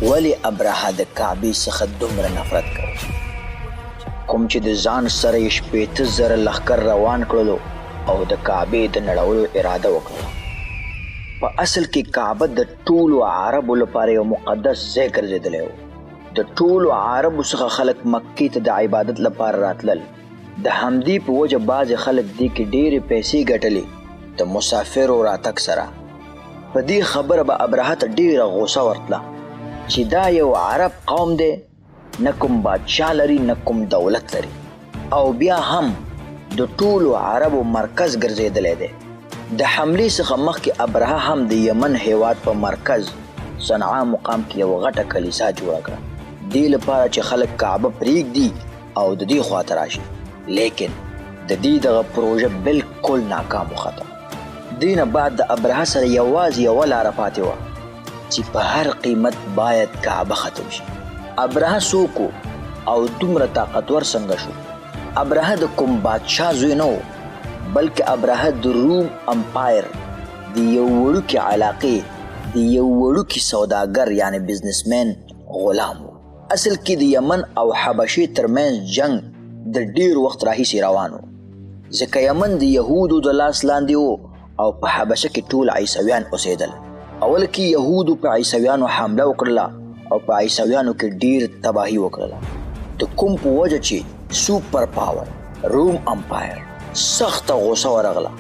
ولې ابرهه د کعبې څخه دومره نفرت کوي؟ کوم چې د ځان سره یې 80,000 لښکر روان کړلو او د کعبې د نړولو اراده وکړه. په اصل کې کعبه د ټولو عربو لپاره یو مقدس ځای ګرځېدلی و. د ټولو عربو څخه خلک مکې ته د عبادت لپاره راتلل. د همدې په وجه بعضې خلک دې کې ډېرې پیسې ګټلې د مسافرو راتګ سره. په دې خبره به ابرهه ته ډېره غوسه ورتله چې دا یو عرب قوم دی، نه کوم بادشاه لري نه کوم دولت لري، او بیا هم د ټولو عربو مرکز ګرځېدلی دی. د حملې څخه مخکې ابرهه هم د یمن هیواد په مرکز صنعا مقام کې یو غټه کلیسا جوړه کړه، دې لپاره چې خلک کعبه پرېږدي او د دې خواته راشي. لیکن د دې دغه پروژه بالکل ناکام وخته. دې نه بعد د ابرهه سره یوازې یوه لاره پاتې وه چې په هر قیمت باید کعبه ختم شي. ابرهه څوک او دومره طاقتور څنګه شو؟ ابرهه د کوم بادشاه زوی نه و، بلکې ابرهه د روم امپایر د یو وړوکي علاقې د یو وړوکي سوداګر یعنی بزنسمین غلام و. اصل کې د یمن او حبشې ترمنځ جنگ د ډیر وخت راهیسې روان و، ځکه یمن د یهودو د لاس لاندې و او په حبشه کې ټول عیسویان اوسېدل. اول کې یهودو په عیسویانو حمله وکړله او په عیسویانو کې ډیر تباهي وکړله، د کوم په وجه چې سوپر پاور روم امپایر سخته غوسه ورغله،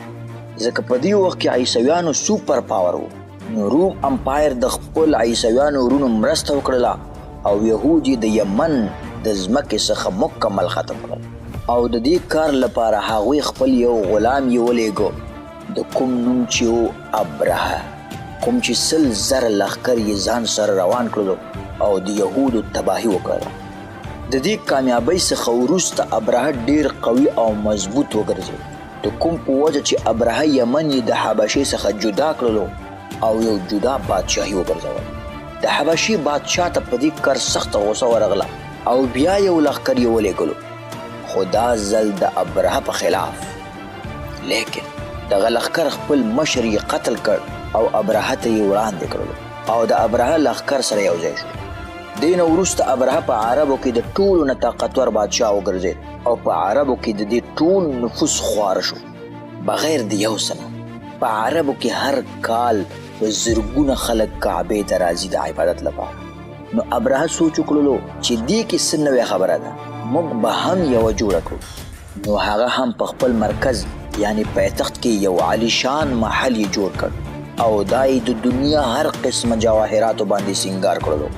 ځکه په دې وخت کې عیسویانو سوپر پاور و. نو روم امپایر د خپل عیسویانو ورونو مرسته وکړله او یهود یې د یمن د ځمکې څخه مکمل ختم کړل. او د دې کار لپاره هغوی خپل یو غلام یې ولیږه د کوم نوم چې و ابرهه، کوم چې 100,000 لښکر یې ځان سره روان کړلو او د یهودو تباهي وکړله. د دې کامیابۍ څخه وروسته ابرهه ډیر قوي او مضبوط وګرځېد، د کوم په وجه چې ابرهه یمن یې د حبشې څخه جدا کړلو او یو جدا بادشاهي وګرځول. د حبشې بادشاه ته په دې کار سخته غوسه ورغله او بیا یو لښکر یې ولېږلو، خو دا ځل د ابرهه په خلاف. لیکن دغه لښکر خپل مشر یې قتل کړ او ابرهه ته یې وړاندې کړلو او د ابرهه لښکر سره یو ځای شو. دې نه وروسته ابرهه په عربو کې د ټولو نه طاقتور بادشاه وګرځېد او په عربو کې د دې ټول نفوس خواره شو بغیر د یو څه نه. په عربو کې هر کال په زرګونه خلک کعبې ته راځي د عبادت لپاره. نو ابرهه سوچ وکړلو چې دې کې څه نوې خبره ده، موږ به هم یوه جوړه کړو. نو هغه هم په خپل مرکز یعنی پایتخت کې یو عالیشان محل یې جوړ کړ او دا یې د دنیا هر قسمه جواهراتو باندې سینګار کړلو.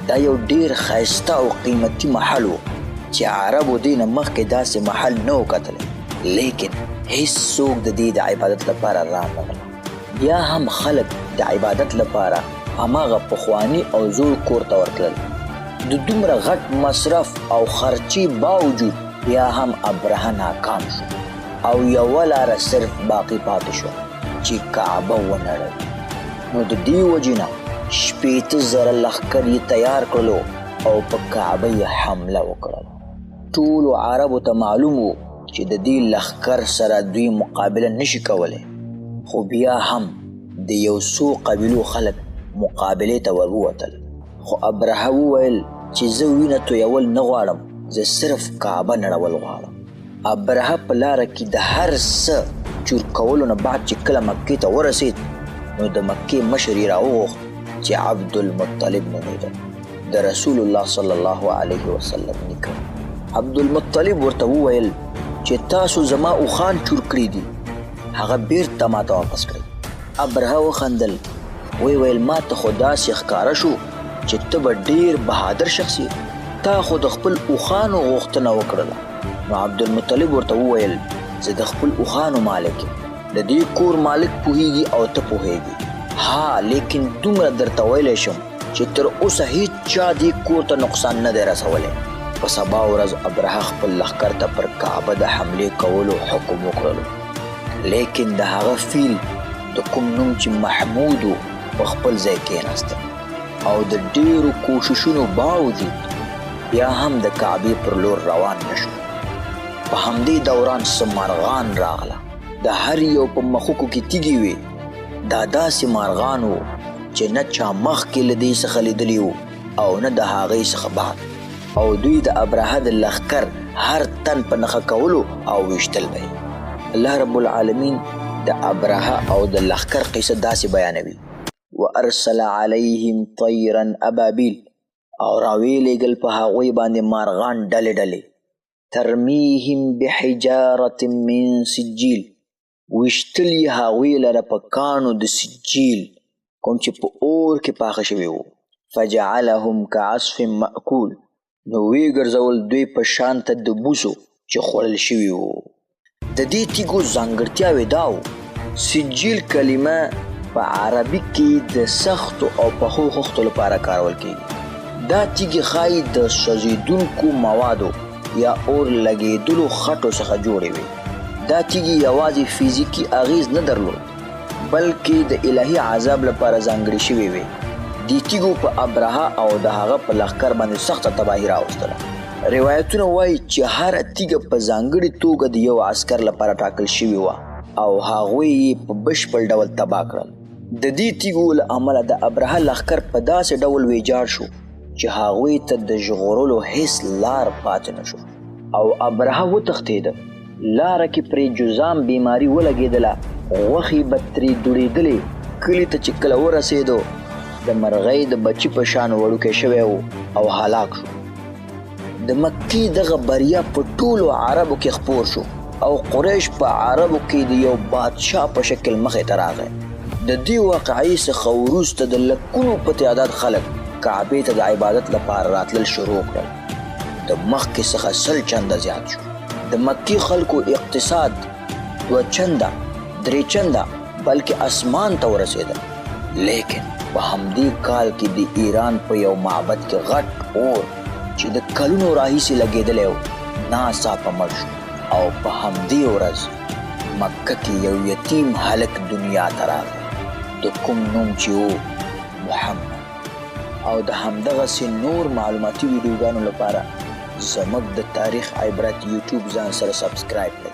دا یو ډیر ښایسته او قیمتي محل و چې عربو دې نه مخکې داسې محل نه و کتلی، لیکن هیڅوک د دې د عبادت لپاره رانغله. بیا هم خلک د عبادت لپاره هماغه پخواني او زوړ کور ته ورتلل. د دومره غټ مصرف او خرچي باوجود بیا هم ابرهه ناکام شو او یوه لاره صرف باقی پاتې شوه چې کعبه ونړوي. نو د دې وجې نه 80,000 لښکر یې تیار کړلو او په کعبه یې حمله وکړله. ټولو عربو ته معلوم و چې د دې لښکر سره دوی مقابله نشي کولی، خو بیا هم د یو څو قبیلو خلک مقابلې ته وروتل. خو ابرهه وویل چې زه وینه تویول نه غواړم، زه صرف کعبه نړول غواړم. ابرهه په لاره کې د هر څه چور کولو نه بعد چې کله مکې ته ورسید، نو د مکې مشر یې راوغوښت چې عبدالمطلب نومېده، د رسول الله صلی الله علیه وسلم نیکه. عبدالمطلب ورته وویل چې تاسو زما اوښان چور کړي دي، هغه بیرته ماته واپس کړئ. ابرهه وخندل، ویل ما ته خو داسې ښکاره شو چې ته به ډیر بهادر شخص یې، تا خو د خپل اوښانو غوښتنه وکړله. نو عبدالمطلب ورته وویل زه د خپل اوښانو مالک یم، د دې کور مالک پوهیږي او ته پوهیږي، ها لیکن دومره درته ویلی شم چې تر اوسه هیڅ چا دې کور ته نقصان نه دی رسولی. په سبا ورځ ابرهه خپل لښکر ته پر کعبه د حملې کولو حکم وکړلو، لیکن د هغه فیل د کوم نوم چې محمود و په خپل ځای کېناسته او د ډیرو کوششونو باوجود بیا هم د کعبې پر لور روان نشو. په همدې دوران څه مارغان راغله، د هر یو په مخوکو کې تیږې وې. دا داسې مارغان و چې نه چا مخکې له دې څخه لیدلي و او نه د هغې څخه بعد، او دوی د ابرهه د لښکر هر تن په نښه کولو او ویشتل به. الله رب العالمین د ابرهه او د لښکر قصه داسې بیانوي: وارسل علیهم طیرا ابابیل، او راویلېږل په هغوی باندې مارغان ډلې ډلې، ترمیهم بحجارة من سجیل، ویشتل یې هغوی لره په کاڼو د سجیل کوم چې په اور کې پاخه شوي وو. فجعلهم كعصف مأکول، نو ویې ګرځول دوی په شانته د بوسو چې خوړل شوي وو. د دې تیږو ځانګړتیاوې دا وو: سجیل کلمه په عربي کې د سختو او پخو خښتو لپاره کارول کېږي. دا تیږې ښایي د سوځېدونکو موادو یا اور لګېدلو خټو څخه جوړې وي. دا تیږې یوازې فزیکي اغیز نه درلود، بلکې د الهي عذاب لپاره ځانګړې شوې وې. دې تیږو په ابرهه او د هغه په لښکر باندې سخته تباهي راوستله. روایتونه وایي چې هره تیږه په ځانګړې توګه د یو عسکر لپاره ټاکل شوې وه او هغوی یې په بشپړ ډول تباه کړل. د دې تیږو له امله د ابرهه لښکر په داسې ډول ویجاړ شو چې هغوی ته د ژغورلو هیڅ لار پاتې نه شو، او ابرهه وتښتېده. لاره کې پرې جذام بیماري ولګېدله، غوښې به ترې دوړېدلې. کلي ته چې کله ورسېدو، د مرغۍ د بچي په شان وړوکی شوی و او هلاک شو. د مکې دغه بریا په ټولو عربو کې خپور شو او قریش په عربو کې د یو بادشاه په شکل مخې ته راغی. د دې واقعې څخه وروسته د لکونو په تعداد خلک کعبې ته د عبادت لپاره راتلل شروع کړل. د مخکې څخه 100 چنده زیات شو. د مکې خلکو اقتصاد 2 چنده 3 چنده بلکې اسمان ته ورسېدل. لیکن په همدې کال کې د ایران په یو معبد کې غټ اور چې د کلونو راهیسې لګېدلی و ناڅاپه مړ شو، او په همدې ورځ مکه کې یو یتیم هلک دنیا ته راغی، د کوم نوم چې و محمد. او د همدغسې نور معلوماتي ویډیوګانو لپاره زموږ د تاریخ عبرت یوټیوب ځان سره سبسکرایب کړئ.